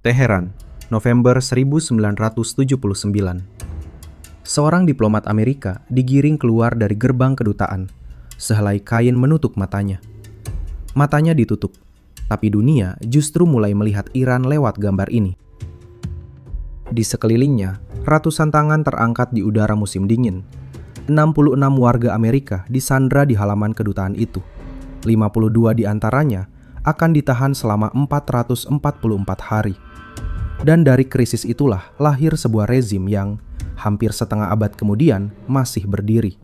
Teheran, November 1979. Seorang diplomat Amerika digiring keluar dari gerbang kedutaan. Sehelai kain menutup matanya. Matanya ditutup, tapi dunia justru mulai melihat Iran lewat gambar ini. Di sekelilingnya, ratusan tangan terangkat di udara musim dingin. 66 warga Amerika disandra di halaman kedutaan itu. 52 di antaranya akan ditahan selama 444 hari. Dan dari krisis itulah lahir sebuah rezim yang hampir setengah abad kemudian masih berdiri.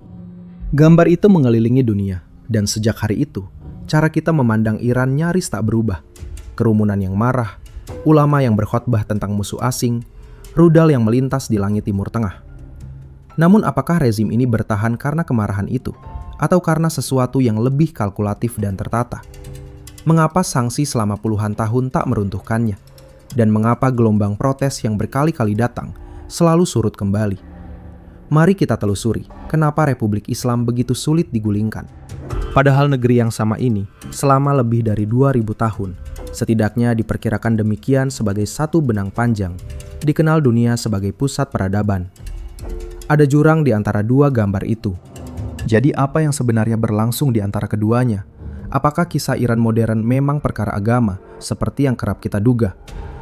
Gambar itu mengelilingi dunia, dan sejak hari itu, cara kita memandang Iran nyaris tak berubah. Kerumunan yang marah, ulama yang berkhotbah tentang musuh asing, rudal yang melintas di langit Timur Tengah. Namun apakah rezim ini bertahan karena kemarahan itu, atau karena sesuatu yang lebih kalkulatif dan tertata? Mengapa sanksi selama puluhan tahun tak meruntuhkannya? Dan mengapa gelombang protes yang berkali-kali datang selalu surut kembali? Mari kita telusuri kenapa Republik Islam begitu sulit digulingkan. Padahal negeri yang sama ini selama lebih dari 2000 tahun, setidaknya diperkirakan demikian sebagai satu benang panjang, dikenal dunia sebagai pusat peradaban. Ada jurang di antara dua gambar itu. Jadi apa yang sebenarnya berlangsung di antara keduanya? Apakah kisah Iran modern memang perkara agama seperti yang kerap kita duga?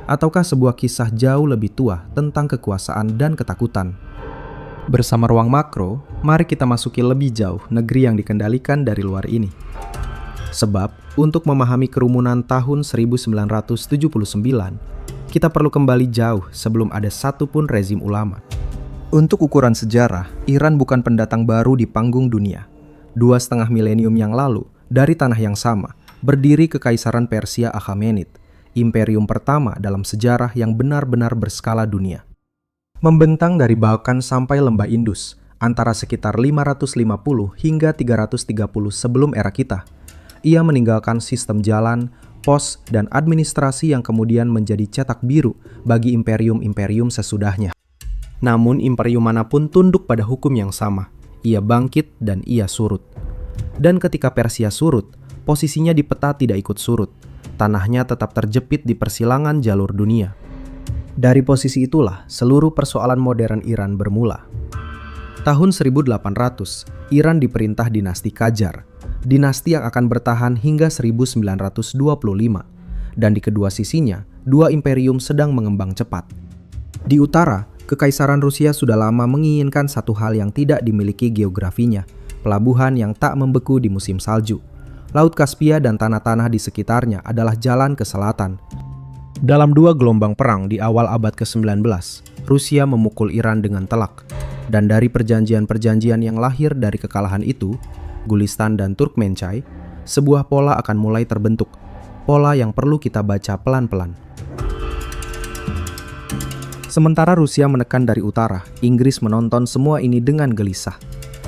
Ataukah sebuah kisah jauh lebih tua tentang kekuasaan dan ketakutan? Bersama Ruang Makro, mari kita masuki lebih jauh negeri yang dikendalikan dari luar ini. Sebab, untuk memahami kerumunan tahun 1979, kita perlu kembali jauh sebelum ada satupun rezim ulama. Untuk ukuran sejarah, Iran bukan pendatang baru di panggung dunia. 2,5 milenium yang lalu, dari tanah yang sama, berdiri Kekaisaran Persia Akhamenid, imperium pertama dalam sejarah yang benar-benar berskala dunia. Membentang dari Balkan sampai lembah Indus, antara sekitar 550 hingga 330 sebelum era kita. Ia meninggalkan sistem jalan, pos, dan administrasi yang kemudian menjadi cetak biru bagi imperium-imperium sesudahnya. Namun imperium manapun tunduk pada hukum yang sama. Ia bangkit dan ia surut. Dan ketika Persia surut, posisinya di peta tidak ikut surut. Tanahnya tetap terjepit di persilangan jalur dunia. Dari posisi itulah seluruh persoalan modern Iran bermula. Tahun 1800, Iran diperintah dinasti Qajar, dinasti yang akan bertahan hingga 1925, dan di kedua sisinya, dua imperium sedang mengembang cepat. Di utara, Kekaisaran Rusia sudah lama menginginkan satu hal yang tidak dimiliki geografinya, pelabuhan yang tak membeku di musim salju. Laut Kaspia dan tanah-tanah di sekitarnya adalah jalan ke selatan. Dalam dua gelombang perang di awal abad ke-19, Rusia memukul Iran dengan telak. Dan dari perjanjian-perjanjian yang lahir dari kekalahan itu, Gulistan dan Turkmenchay, sebuah pola akan mulai terbentuk. Pola yang perlu kita baca pelan-pelan. Sementara Rusia menekan dari utara, Inggris menonton semua ini dengan gelisah.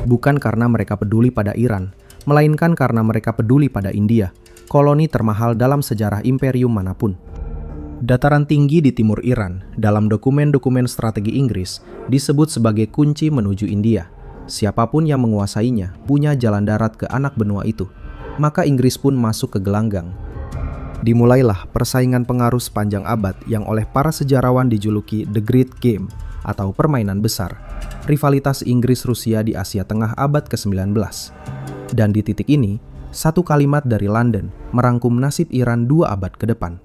Bukan karena mereka peduli pada Iran, melainkan karena mereka peduli pada India, koloni termahal dalam sejarah imperium manapun. Dataran tinggi di timur Iran, dalam dokumen-dokumen strategi Inggris, disebut sebagai kunci menuju India. Siapapun yang menguasainya punya jalan darat ke anak benua itu, maka Inggris pun masuk ke gelanggang. Dimulailah persaingan pengaruh sepanjang abad yang oleh para sejarawan dijuluki The Great Game, atau permainan besar, rivalitas Inggris-Rusia di Asia Tengah abad ke-19. Dan di titik ini, satu kalimat dari London merangkum nasib Iran 2 abad ke depan.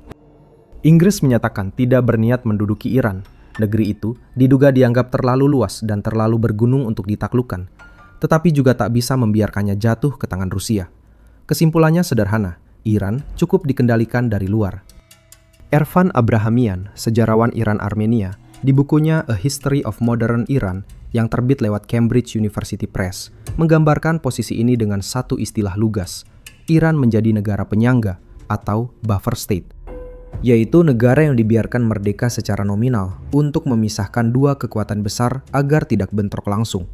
Inggris menyatakan tidak berniat menduduki Iran. Negeri itu diduga dianggap terlalu luas dan terlalu bergunung untuk ditaklukkan, tetapi juga tak bisa membiarkannya jatuh ke tangan Rusia. Kesimpulannya sederhana, Iran cukup dikendalikan dari luar. Ervan Abrahamian, sejarawan Iran Armenia, di bukunya A History of Modern Iran yang terbit lewat Cambridge University Press, menggambarkan posisi ini dengan satu istilah lugas. Iran menjadi negara penyangga atau buffer state, yaitu negara yang dibiarkan merdeka secara nominal untuk memisahkan dua kekuatan besar agar tidak bentrok langsung.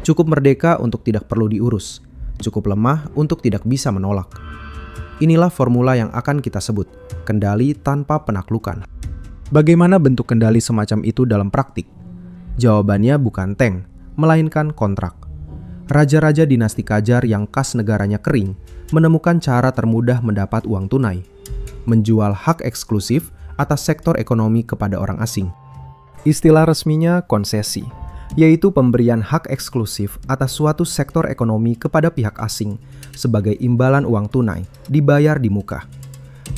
Cukup merdeka untuk tidak perlu diurus, cukup lemah untuk tidak bisa menolak. Inilah formula yang akan kita sebut kendali tanpa penaklukan. Bagaimana bentuk kendali semacam itu dalam praktik? Jawabannya bukan tank, melainkan kontrak. Raja-raja dinasti Qajar yang kas negaranya kering menemukan cara termudah mendapat uang tunai. Menjual hak eksklusif atas sektor ekonomi kepada orang asing. Istilah resminya konsesi, yaitu pemberian hak eksklusif atas suatu sektor ekonomi kepada pihak asing sebagai imbalan uang tunai dibayar di muka.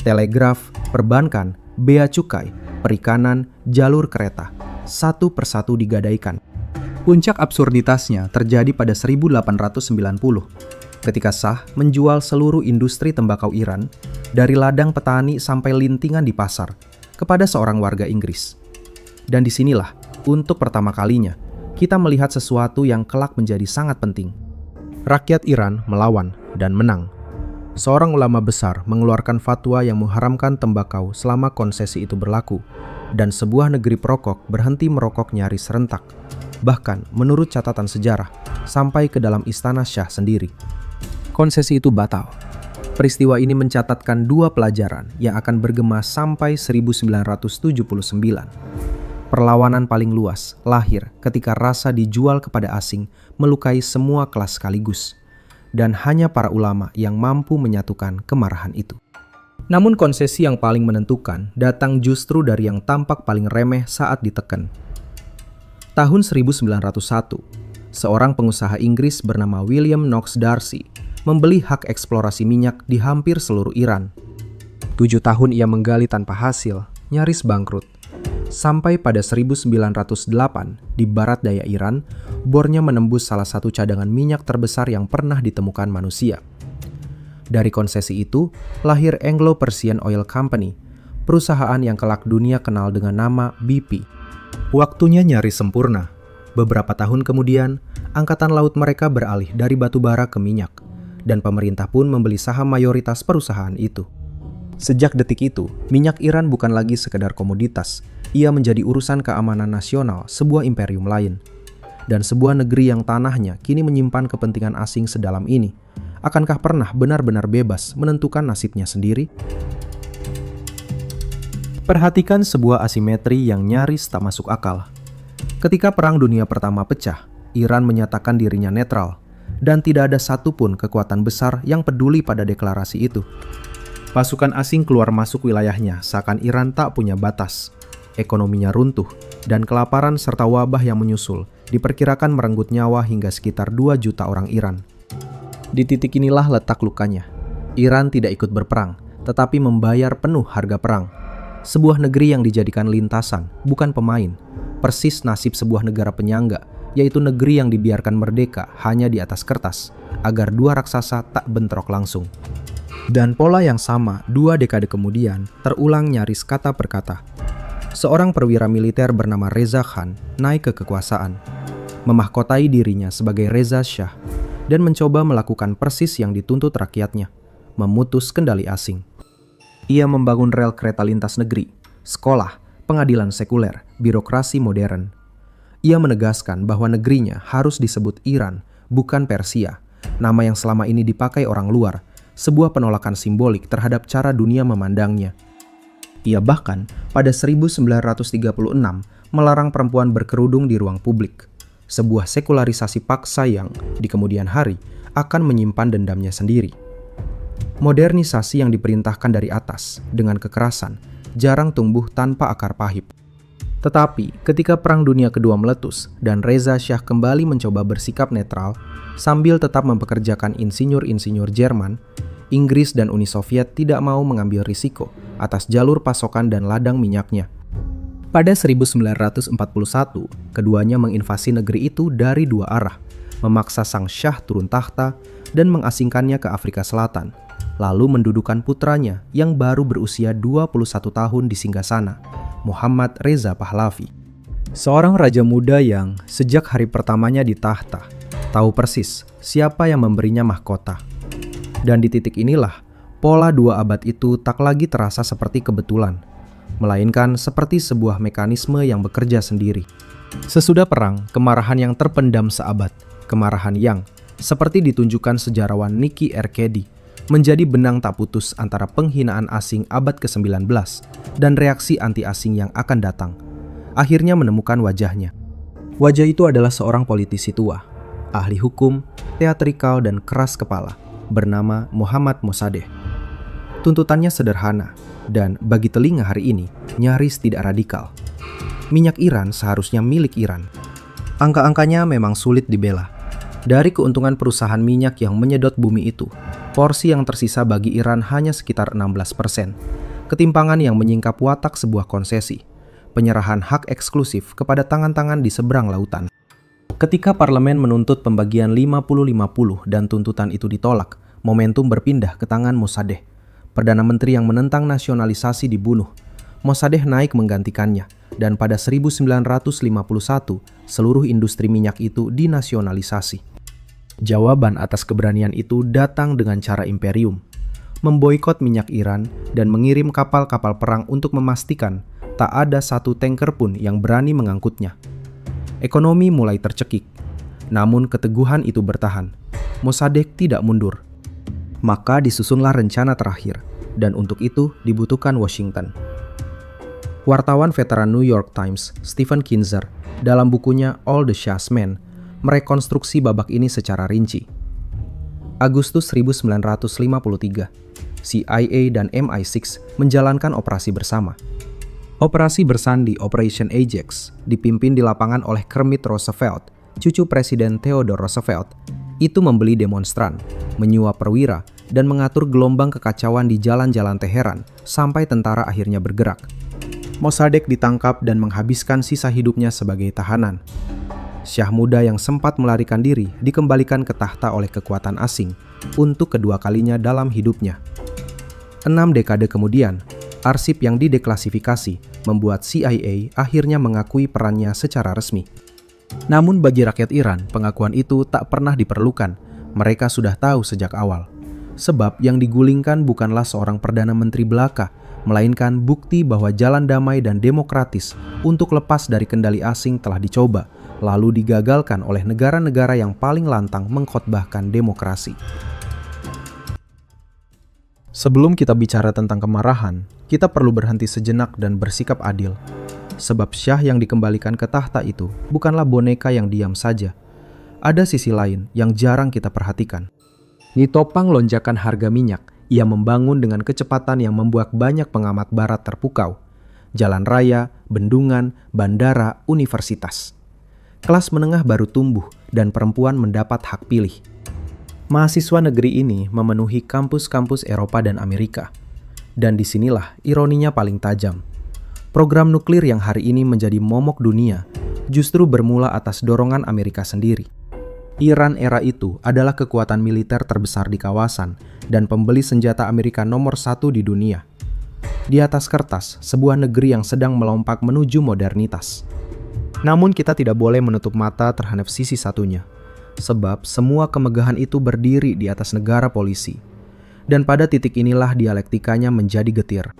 Telegraf, perbankan, bea cukai, perikanan, jalur kereta, satu persatu digadaikan. Puncak absurditasnya terjadi pada 1890, ketika Shah menjual seluruh industri tembakau Iran, dari ladang petani sampai lintingan di pasar, kepada seorang warga Inggris. Dan disinilah, untuk pertama kalinya, kita melihat sesuatu yang kelak menjadi sangat penting. Rakyat Iran melawan dan menang. Seorang ulama besar mengeluarkan fatwa yang mengharamkan tembakau selama konsesi itu berlaku, dan sebuah negeri perokok berhenti merokok nyaris serentak. Bahkan, menurut catatan sejarah, sampai ke dalam istana Shah sendiri. Konsesi itu batal. Peristiwa ini mencatatkan dua pelajaran yang akan bergema sampai 1979. Perlawanan paling luas lahir ketika rasa dijual kepada asing melukai semua kelas sekaligus, dan hanya para ulama yang mampu menyatukan kemarahan itu. Namun konsesi yang paling menentukan datang justru dari yang tampak paling remeh saat ditekan. Tahun 1901, seorang pengusaha Inggris bernama William Knox Darcy membeli hak eksplorasi minyak di hampir seluruh Iran. 7 tahun ia menggali tanpa hasil, nyaris bangkrut. Sampai pada 1908, di barat daya Iran, bornya menembus salah satu cadangan minyak terbesar yang pernah ditemukan manusia. Dari konsesi itu, lahir Anglo-Persian Oil Company, perusahaan yang kelak dunia kenal dengan nama BP. Waktunya nyaris sempurna. Beberapa tahun kemudian, angkatan laut mereka beralih dari batu bara ke minyak, dan pemerintah pun membeli saham mayoritas perusahaan itu. Sejak detik itu, minyak Iran bukan lagi sekedar komoditas. Ia menjadi urusan keamanan nasional sebuah imperium lain. Dan sebuah negeri yang tanahnya kini menyimpan kepentingan asing sedalam ini, akankah pernah benar-benar bebas menentukan nasibnya sendiri? Perhatikan sebuah asimetri yang nyaris tak masuk akal. Ketika Perang Dunia Pertama pecah, Iran menyatakan dirinya netral, dan tidak ada satupun kekuatan besar yang peduli pada deklarasi itu. Pasukan asing keluar masuk wilayahnya seakan Iran tak punya batas. Ekonominya runtuh, dan kelaparan serta wabah yang menyusul diperkirakan merenggut nyawa hingga sekitar 2 juta orang Iran. Di titik inilah letak lukanya. Iran tidak ikut berperang, tetapi membayar penuh harga perang. Sebuah negeri yang dijadikan lintasan, bukan pemain. Persis nasib sebuah negara penyangga, yaitu negeri yang dibiarkan merdeka hanya di atas kertas, agar dua raksasa tak bentrok langsung. Dan pola yang sama 2 dekade kemudian terulang nyaris kata per kata. Seorang perwira militer bernama Reza Khan naik ke kekuasaan, memahkotai dirinya sebagai Reza Shah, dan mencoba melakukan persis yang dituntut rakyatnya, memutus kendali asing. Ia membangun rel kereta lintas negeri, sekolah, pengadilan sekuler, birokrasi modern. Ia menegaskan bahwa negerinya harus disebut Iran, bukan Persia, nama yang selama ini dipakai orang luar, sebuah penolakan simbolik terhadap cara dunia memandangnya. Ia bahkan pada 1936 melarang perempuan berkerudung di ruang publik, sebuah sekularisasi paksa yang di kemudian hari akan menyimpan dendamnya sendiri. Modernisasi yang diperintahkan dari atas dengan kekerasan jarang tumbuh tanpa akar pahit. Tetapi ketika Perang Dunia Kedua meletus dan Reza Shah kembali mencoba bersikap netral sambil tetap mempekerjakan insinyur-insinyur Jerman, Inggris dan Uni Soviet tidak mau mengambil risiko atas jalur pasokan dan ladang minyaknya. Pada 1941, keduanya menginvasi negeri itu dari 2 arah, memaksa sang Syah turun tahta dan mengasingkannya ke Afrika Selatan, lalu mendudukan putranya yang baru berusia 21 tahun di singgasana, Muhammad Reza Pahlavi. Seorang raja muda yang sejak hari pertamanya di tahta, tahu persis siapa yang memberinya mahkota. Dan di titik inilah, pola 2 abad itu tak lagi terasa seperti kebetulan, melainkan seperti sebuah mekanisme yang bekerja sendiri. Sesudah perang, kemarahan yang terpendam seabad, kemarahan yang, seperti ditunjukkan sejarawan Nicky R. Keddie, menjadi benang tak putus antara penghinaan asing abad ke-19 dan reaksi anti-asing yang akan datang, akhirnya menemukan wajahnya. Wajah itu adalah seorang politisi tua, ahli hukum, teatrikal dan keras kepala, bernama Mohammad Mossadegh. Tuntutannya sederhana, dan bagi telinga hari ini, nyaris tidak radikal. Minyak Iran seharusnya milik Iran. Angka-angkanya memang sulit dibela. Dari keuntungan perusahaan minyak yang menyedot bumi itu, porsi yang tersisa bagi Iran hanya sekitar 16%. Ketimpangan yang menyingkap watak sebuah konsesi, penyerahan hak eksklusif kepada tangan-tangan di seberang lautan. Ketika parlemen menuntut pembagian 50-50 dan tuntutan itu ditolak, momentum berpindah ke tangan Mossadegh. Perdana Menteri yang menentang nasionalisasi dibunuh. Mossadegh naik menggantikannya, dan pada 1951, seluruh industri minyak itu dinasionalisasi. Jawaban atas keberanian itu datang dengan cara imperium, memboikot minyak Iran dan mengirim kapal-kapal perang untuk memastikan tak ada satu tanker pun yang berani mengangkutnya. Ekonomi mulai tercekik, namun keteguhan itu bertahan. Mossadegh tidak mundur. Maka disusunlah rencana terakhir, dan untuk itu dibutuhkan Washington. Wartawan veteran New York Times, Stephen Kinzer, dalam bukunya All the Shah's Men, merekonstruksi babak ini secara rinci. Agustus 1953, CIA dan MI6 menjalankan operasi bersama. Operasi bersandi Operation Ajax dipimpin di lapangan oleh Kermit Roosevelt, cucu Presiden Theodore Roosevelt. Itu membeli demonstran, menyuap perwira, dan mengatur gelombang kekacauan di jalan-jalan Teheran sampai tentara akhirnya bergerak. Mossadegh ditangkap dan menghabiskan sisa hidupnya sebagai tahanan. Syah muda yang sempat melarikan diri dikembalikan ke tahta oleh kekuatan asing untuk kedua kalinya dalam hidupnya. 6 dekade kemudian, arsip yang dideklasifikasi membuat CIA akhirnya mengakui perannya secara resmi. Namun bagi rakyat Iran, pengakuan itu tak pernah diperlukan. Mereka sudah tahu sejak awal. Sebab yang digulingkan bukanlah seorang perdana menteri belaka, melainkan bukti bahwa jalan damai dan demokratis untuk lepas dari kendali asing telah dicoba, lalu digagalkan oleh negara-negara yang paling lantang mengkhotbahkan demokrasi. Sebelum kita bicara tentang kemarahan, kita perlu berhenti sejenak dan bersikap adil. Sebab Syah yang dikembalikan ke tahta itu bukanlah boneka yang diam saja. Ada sisi lain yang jarang kita perhatikan. Ditopang lonjakan harga minyak, ia membangun dengan kecepatan yang membuat banyak pengamat barat terpukau. Jalan raya, bendungan, bandara, universitas. Kelas menengah baru tumbuh dan perempuan mendapat hak pilih. Mahasiswa negeri ini memenuhi kampus-kampus Eropa dan Amerika. Dan disinilah ironinya paling tajam. Program nuklir yang hari ini menjadi momok dunia justru bermula atas dorongan Amerika sendiri. Iran era itu adalah kekuatan militer terbesar di kawasan dan pembeli senjata Amerika nomor 1 di dunia. Di atas kertas, sebuah negeri yang sedang melompat menuju modernitas. Namun kita tidak boleh menutup mata terhadap sisi satunya, sebab semua kemegahan itu berdiri di atas negara polisi. Dan pada titik inilah dialektikanya menjadi getir.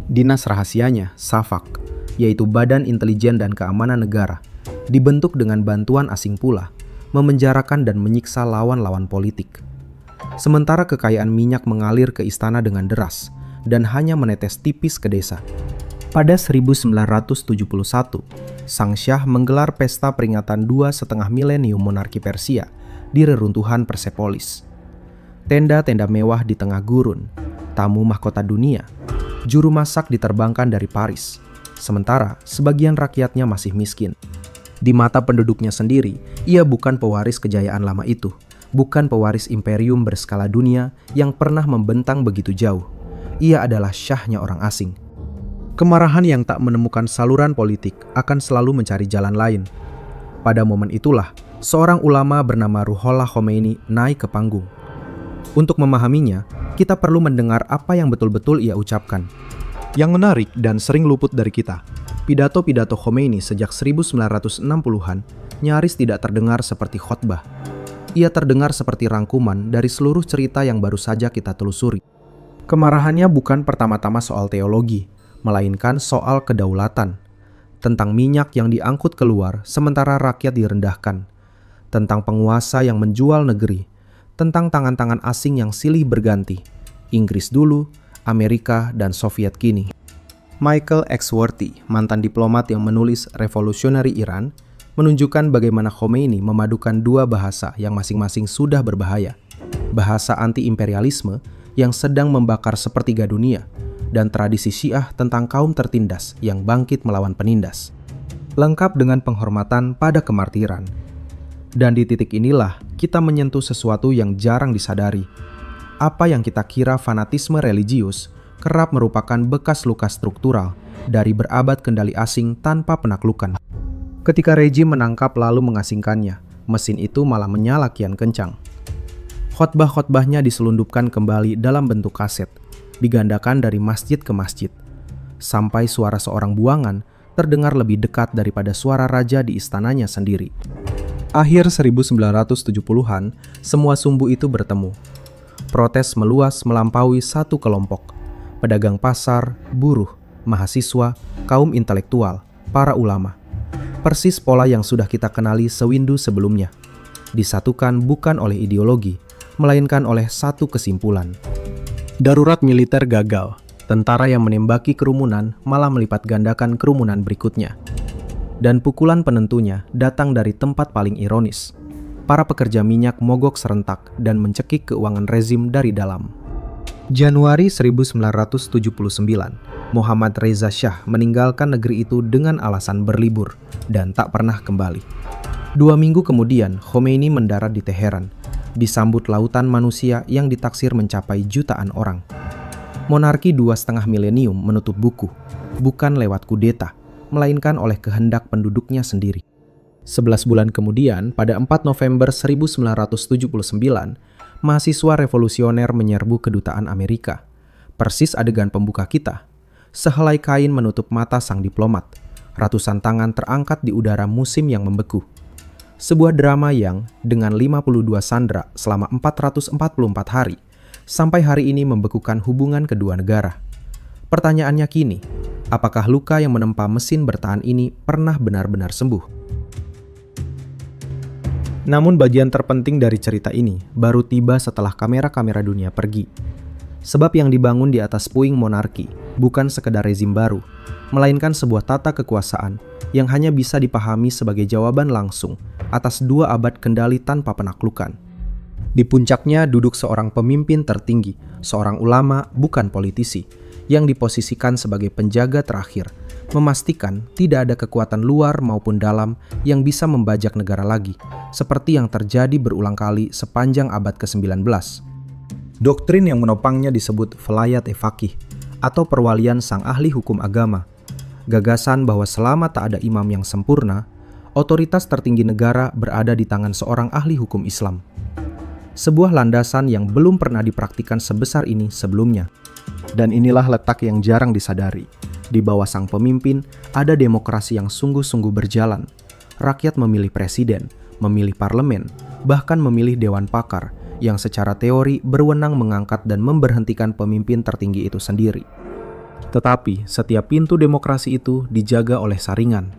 Dinas rahasianya, SAVAK, yaitu Badan Intelijen dan Keamanan Negara, dibentuk dengan bantuan asing pula, memenjarakan dan menyiksa lawan-lawan politik. Sementara kekayaan minyak mengalir ke istana dengan deras, dan hanya menetes tipis ke desa. Pada 1971, Sang Syah menggelar pesta peringatan 2,5 milenium monarki Persia di reruntuhan Persepolis. Tenda-tenda mewah di tengah gurun, tamu mahkota dunia, juru masak diterbangkan dari Paris, sementara sebagian rakyatnya masih miskin. Di mata penduduknya sendiri, ia bukan pewaris kejayaan lama itu, bukan pewaris imperium berskala dunia yang pernah membentang begitu jauh. Ia adalah syahnya orang asing. Kemarahan yang tak menemukan saluran politik akan selalu mencari jalan lain. Pada momen itulah, seorang ulama bernama Ruhollah Khomeini naik ke panggung. Untuk memahaminya, kita perlu mendengar apa yang betul-betul ia ucapkan. Yang menarik dan sering luput dari kita, pidato-pidato Khomeini sejak 1960-an nyaris tidak terdengar seperti khotbah. Ia terdengar seperti rangkuman dari seluruh cerita yang baru saja kita telusuri. Kemarahannya bukan pertama-tama soal teologi, melainkan soal kedaulatan. Tentang minyak yang diangkut keluar sementara rakyat direndahkan. Tentang penguasa yang menjual negeri. Tentang tangan-tangan asing yang silih berganti. Inggris dulu, Amerika, dan Soviet kini. Michael Axworthy, mantan diplomat yang menulis Revolusionary Iran, menunjukkan bagaimana Khomeini memadukan dua bahasa yang masing-masing sudah berbahaya. Bahasa anti-imperialisme yang sedang membakar sepertiga dunia, dan tradisi Syiah tentang kaum tertindas yang bangkit melawan penindas. Lengkap dengan penghormatan pada kemartiran. Dan di titik inilah kita menyentuh sesuatu yang jarang disadari. Apa yang kita kira fanatisme religius kerap merupakan bekas luka struktural dari berabad kendali asing tanpa penaklukan. Ketika rejim menangkap lalu mengasingkannya, mesin itu malah menyala kian kencang. Khotbah-khotbahnya diselundupkan kembali dalam bentuk kaset, digandakan dari masjid ke masjid, sampai suara seorang buangan terdengar lebih dekat daripada suara raja di istananya sendiri. Akhir 1970-an, semua sumbu itu bertemu. Protes meluas melampaui satu kelompok. Pedagang pasar, buruh, mahasiswa, kaum intelektual, para ulama. Persis pola yang sudah kita kenali sewindu sebelumnya. Disatukan bukan oleh ideologi, melainkan oleh satu kesimpulan. Darurat militer gagal. Tentara yang menembaki kerumunan malah melipat gandakan kerumunan berikutnya. Dan pukulan penentunya datang dari tempat paling ironis. Para pekerja minyak mogok serentak dan mencekik keuangan rezim dari dalam. Januari 1979, Mohammad Reza Shah meninggalkan negeri itu dengan alasan berlibur dan tak pernah kembali. 2 minggu kemudian, Khomeini mendarat di Teheran, disambut lautan manusia yang ditaksir mencapai jutaan orang. Monarki 2,5 milenium menutup buku, bukan lewat kudeta, melainkan oleh kehendak penduduknya sendiri. 11 bulan kemudian, pada 4 November 1979, mahasiswa revolusioner menyerbu kedutaan Amerika. Persis adegan pembuka kita. Sehelai kain menutup mata sang diplomat. Ratusan tangan terangkat di udara musim yang membeku. Sebuah drama yang, dengan 52 sandera selama 444 hari, sampai hari ini membekukan hubungan kedua negara. Pertanyaannya kini, apakah luka yang menempa mesin bertahan ini pernah benar-benar sembuh? Namun bagian terpenting dari cerita ini baru tiba setelah kamera-kamera dunia pergi. Sebab yang dibangun di atas puing monarki bukan sekedar rezim baru, melainkan sebuah tata kekuasaan yang hanya bisa dipahami sebagai jawaban langsung atas 2 abad kendali tanpa penaklukan. Di puncaknya duduk seorang pemimpin tertinggi, seorang ulama bukan politisi, yang diposisikan sebagai penjaga terakhir, memastikan tidak ada kekuatan luar maupun dalam yang bisa membajak negara lagi, seperti yang terjadi berulang kali sepanjang abad ke-19. Doktrin yang menopangnya disebut Velayat-e Faqih, atau perwalian sang ahli hukum agama. Gagasan bahwa selama tak ada imam yang sempurna, otoritas tertinggi negara berada di tangan seorang ahli hukum Islam. Sebuah landasan yang belum pernah dipraktikkan sebesar ini sebelumnya. Dan inilah letak yang jarang disadari. Di bawah sang pemimpin, ada demokrasi yang sungguh-sungguh berjalan. Rakyat memilih presiden, memilih parlemen, bahkan memilih dewan pakar, yang secara teori berwenang mengangkat dan memberhentikan pemimpin tertinggi itu sendiri. Tetapi setiap pintu demokrasi itu dijaga oleh saringan.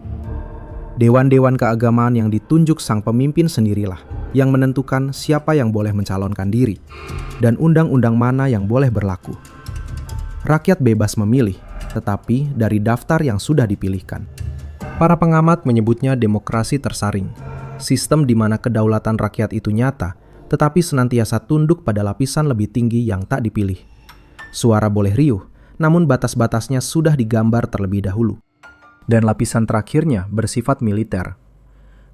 Dewan-dewan keagamaan yang ditunjuk sang pemimpin sendirilah yang menentukan siapa yang boleh mencalonkan diri dan undang-undang mana yang boleh berlaku. Rakyat bebas memilih, tetapi dari daftar yang sudah dipilihkan. Para pengamat menyebutnya demokrasi tersaring, sistem di mana kedaulatan rakyat itu nyata, tetapi senantiasa tunduk pada lapisan lebih tinggi yang tak dipilih. Suara boleh riuh, namun batas-batasnya sudah digambar terlebih dahulu. Dan lapisan terakhirnya bersifat militer.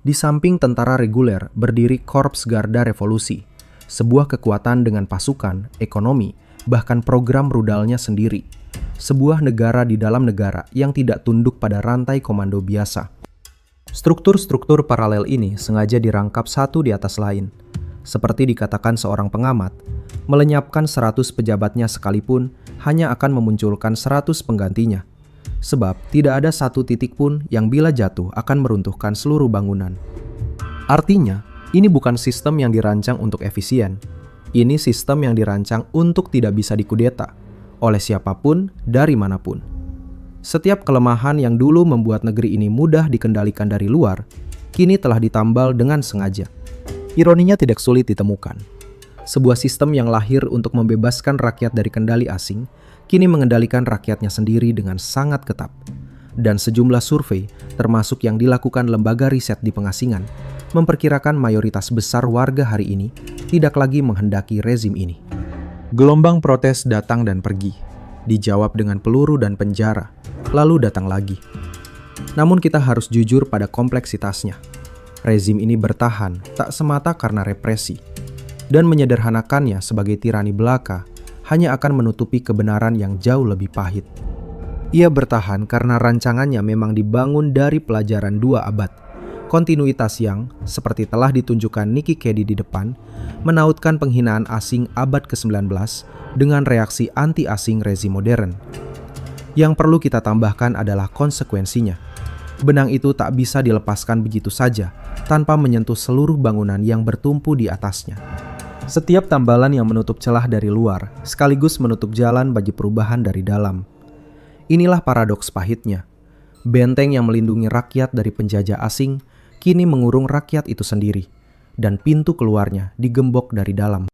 Di samping tentara reguler berdiri Korps Garda Revolusi, sebuah kekuatan dengan pasukan, ekonomi, bahkan program rudalnya sendiri. Sebuah negara di dalam negara yang tidak tunduk pada rantai komando biasa. Struktur-struktur paralel ini sengaja dirangkap satu di atas lain. Seperti dikatakan seorang pengamat, melenyapkan 100 pejabatnya sekalipun hanya akan memunculkan 100 penggantinya. Sebab tidak ada satu titik pun yang bila jatuh akan meruntuhkan seluruh bangunan. Artinya, ini bukan sistem yang dirancang untuk efisien. Ini sistem yang dirancang untuk tidak bisa dikudeta oleh siapapun dari manapun. Setiap kelemahan yang dulu membuat negeri ini mudah dikendalikan dari luar, kini telah ditambal dengan sengaja. Ironinya tidak sulit ditemukan. Sebuah sistem yang lahir untuk membebaskan rakyat dari kendali asing, kini mengendalikan rakyatnya sendiri dengan sangat ketat. Dan sejumlah survei, termasuk yang dilakukan lembaga riset di pengasingan, memperkirakan mayoritas besar warga hari ini tidak lagi menghendaki rezim ini. Gelombang protes datang dan pergi, dijawab dengan peluru dan penjara, lalu datang lagi. Namun kita harus jujur pada kompleksitasnya. Rezim ini bertahan tak semata karena represi, dan menyederhanakannya sebagai tirani belaka hanya akan menutupi kebenaran yang jauh lebih pahit. Ia bertahan karena rancangannya memang dibangun dari pelajaran 2 abad. Kontinuitas yang, seperti telah ditunjukkan Nikki Keddie di depan, menautkan penghinaan asing abad ke-19 dengan reaksi anti-asing rezim modern. Yang perlu kita tambahkan adalah konsekuensinya. Benang itu tak bisa dilepaskan begitu saja, tanpa menyentuh seluruh bangunan yang bertumpu di atasnya. Setiap tambalan yang menutup celah dari luar, sekaligus menutup jalan bagi perubahan dari dalam. Inilah paradoks pahitnya. Benteng yang melindungi rakyat dari penjajah asing, kini mengurung rakyat itu sendiri, dan pintu keluarnya digembok dari dalam.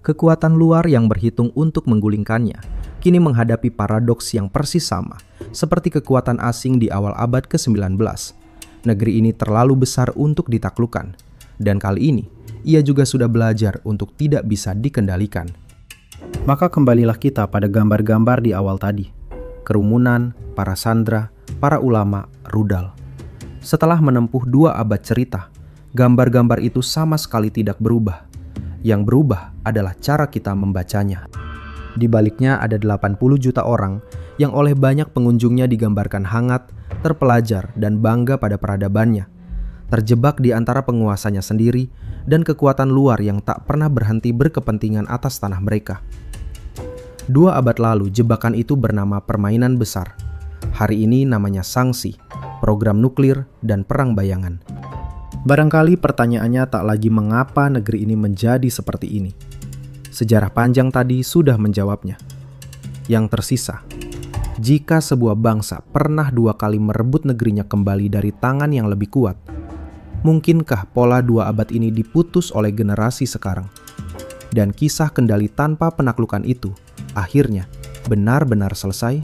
Kekuatan luar yang berhitung untuk menggulingkannya, kini menghadapi paradoks yang persis sama, seperti kekuatan asing di awal abad ke-19. Negeri ini terlalu besar untuk ditaklukkan, dan kali ini, ia juga sudah belajar untuk tidak bisa dikendalikan. Maka kembalilah kita pada gambar-gambar di awal tadi. Kerumunan, para sandera, para ulama, rudal. Setelah menempuh 2 abad cerita, gambar-gambar itu sama sekali tidak berubah. Yang berubah adalah cara kita membacanya. Di baliknya ada 80 juta orang yang oleh banyak pengunjungnya digambarkan hangat, terpelajar, dan bangga pada peradabannya. Terjebak di antara penguasanya sendiri dan kekuatan luar yang tak pernah berhenti berkepentingan atas tanah mereka. 2 abad lalu jebakan itu bernama permainan besar. Hari ini namanya sanksi, program nuklir, dan perang bayangan. Barangkali pertanyaannya tak lagi mengapa negeri ini menjadi seperti ini. Sejarah panjang tadi sudah menjawabnya. Yang tersisa, jika sebuah bangsa pernah 2 kali merebut negerinya kembali dari tangan yang lebih kuat, mungkinkah pola 2 abad ini diputus oleh generasi sekarang? Dan kisah kendali tanpa penaklukan itu akhirnya benar-benar selesai?